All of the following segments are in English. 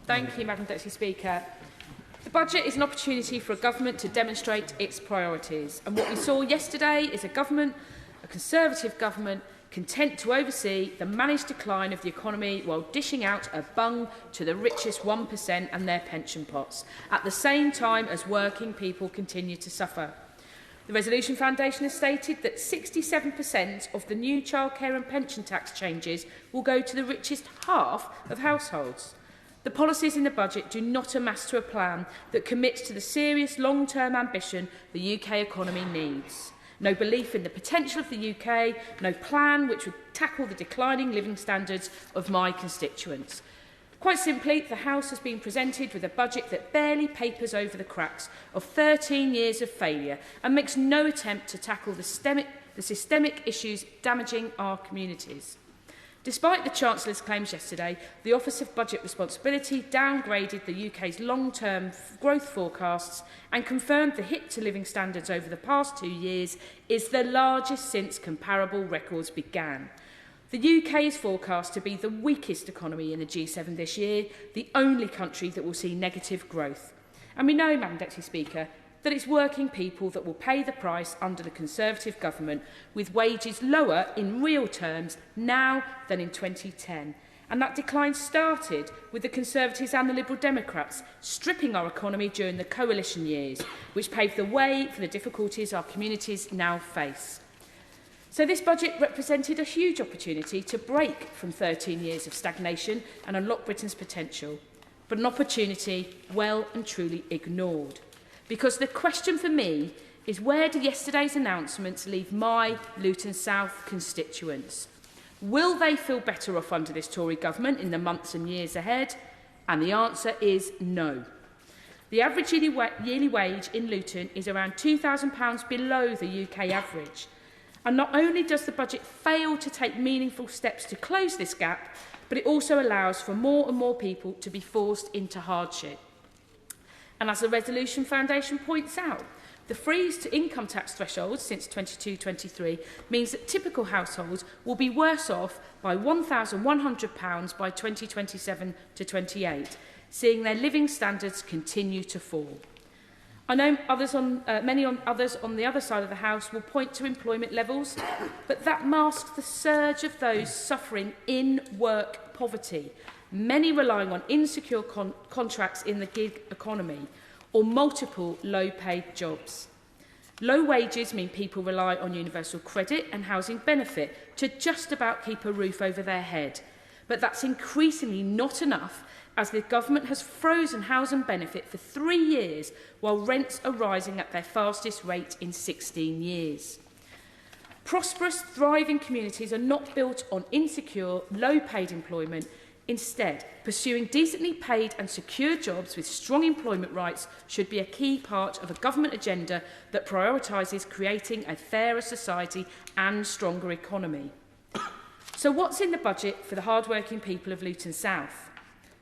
Thank you, Madam Deputy Speaker. The budget is an opportunity for a government to demonstrate its priorities. And what we saw yesterday is a government, a Conservative government, content to oversee the managed decline of the economy while dishing out a bung to the richest 1% and their pension pots, at the same time as working people continue to suffer. The Resolution Foundation has stated that 67% of the new childcare and pension tax changes will go to the richest half of households. The policies in the budget do not amass to a plan that commits to the serious long-term ambition the UK economy needs. No belief in the potential of the UK, no plan which would tackle the declining living standards of my constituents. Quite simply, the House has been presented with a budget that barely papers over the cracks of 13 years of failure and makes no attempt to tackle the systemic issues damaging our communities. Despite the Chancellor's claims yesterday, the Office of Budget Responsibility downgraded the UK's long-term growth forecasts and confirmed the hit to living standards over the past 2 years is the largest since comparable records began. The UK is forecast to be the weakest economy in the G7 this year, the only country that will see negative growth. And we know, Madam Deputy Speaker, that it's working people that will pay the price under the Conservative government, with wages lower in real terms now than in 2010. And that decline started with the Conservatives and the Liberal Democrats stripping our economy during the coalition years, which paved the way for the difficulties our communities now face. So this budget represented a huge opportunity to break from 13 years of stagnation and unlock Britain's potential, but an opportunity well and truly ignored. Because the question for me is, where do yesterday's announcements leave my Luton South constituents? Will they feel better off under this Tory government in the months and years ahead? And the answer is no. The average yearly wage in Luton is around £2,000 below the UK average. And not only does the budget fail to take meaningful steps to close this gap, but it also allows for more and more people to be forced into hardship. And as the Resolution Foundation points out, the freeze to income tax thresholds since 22-23 means that typical households will be worse off by £1,100 by 2027 to 28, seeing their living standards continue to fall. I know many others on the other side of the House will point to employment levels, but that masks the surge of those suffering in work poverty, many relying on insecure contracts in the gig economy or multiple low-paid jobs. Low wages mean people rely on universal credit and housing benefit to just about keep a roof over their head. But that's increasingly not enough, as the government has frozen housing benefit for 3 years while rents are rising at their fastest rate in 16 years. Prosperous, thriving communities are not built on insecure, low-paid employment. Instead, pursuing decently paid and secure jobs with strong employment rights should be a key part of a government agenda that prioritises creating a fairer society and stronger economy. So what's in the budget for the hard-working people of Luton South?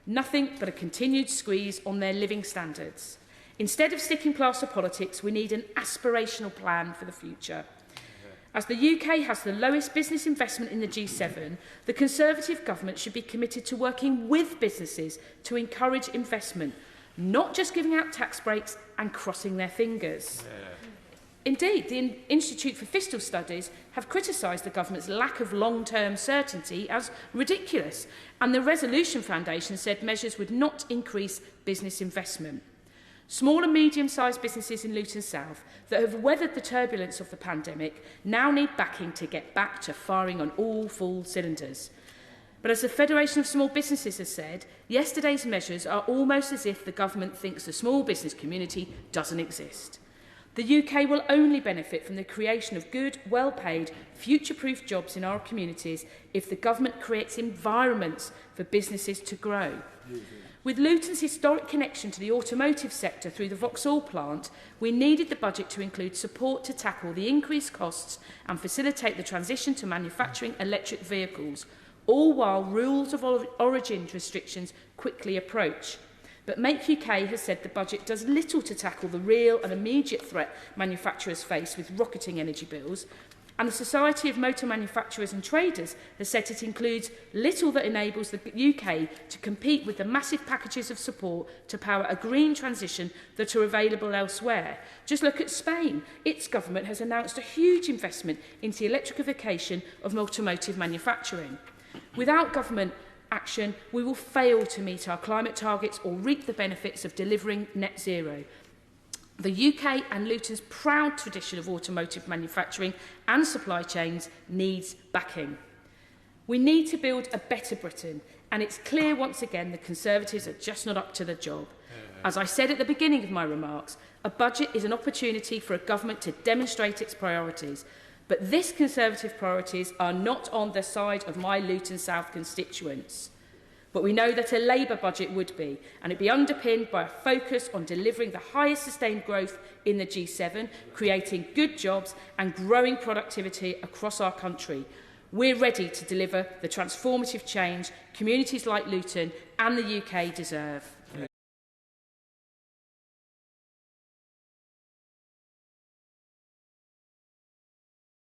Nothing but a continued squeeze on their living standards. Instead of sticking plaster politics, we need an aspirational plan for the future. As the UK has the lowest business investment in the G7, the Conservative government should be committed to working with businesses to encourage investment, not just giving out tax breaks and crossing their fingers. Indeed, the Institute for Fiscal Studies have criticised the government's lack of long-term certainty as ridiculous, and the Resolution Foundation said measures would not increase business investment. Small and medium-sized businesses in Luton South that have weathered the turbulence of the pandemic now need backing to get back to firing on all full cylinders. But as the Federation of Small Businesses has said, yesterday's measures are almost as if the government thinks the small business community doesn't exist. The UK will only benefit from the creation of good, well-paid, future-proof jobs in our communities if the government creates environments for businesses to grow. With Luton's historic connection to the automotive sector through the Vauxhall plant, we needed the budget to include support to tackle the increased costs and facilitate the transition to manufacturing electric vehicles, all while rules of origin restrictions quickly approach. But Make UK has said the budget does little to tackle the real and immediate threat manufacturers face with rocketing energy bills, And the Society of Motor Manufacturers and Traders has said it includes little that enables the UK to compete with the massive packages of support to power a green transition that are available elsewhere. Just look at Spain. Its government has announced a huge investment into the electrification of automotive manufacturing. Without government action, we will fail to meet our climate targets or reap the benefits of delivering net zero. The UK and Luton's proud tradition of automotive manufacturing and supply chains needs backing. We need to build a better Britain, and it's clear once again the Conservatives are just not up to the job. As I said at the beginning of my remarks, a budget is an opportunity for a government to demonstrate its priorities. But this Conservative priorities are not on the side of my Luton South constituents. But we know that a Labour budget would be, and it'd be underpinned by a focus on delivering the highest sustained growth in the G7, creating good jobs and growing productivity across our country. We're ready to deliver the transformative change communities like Luton and the UK deserve.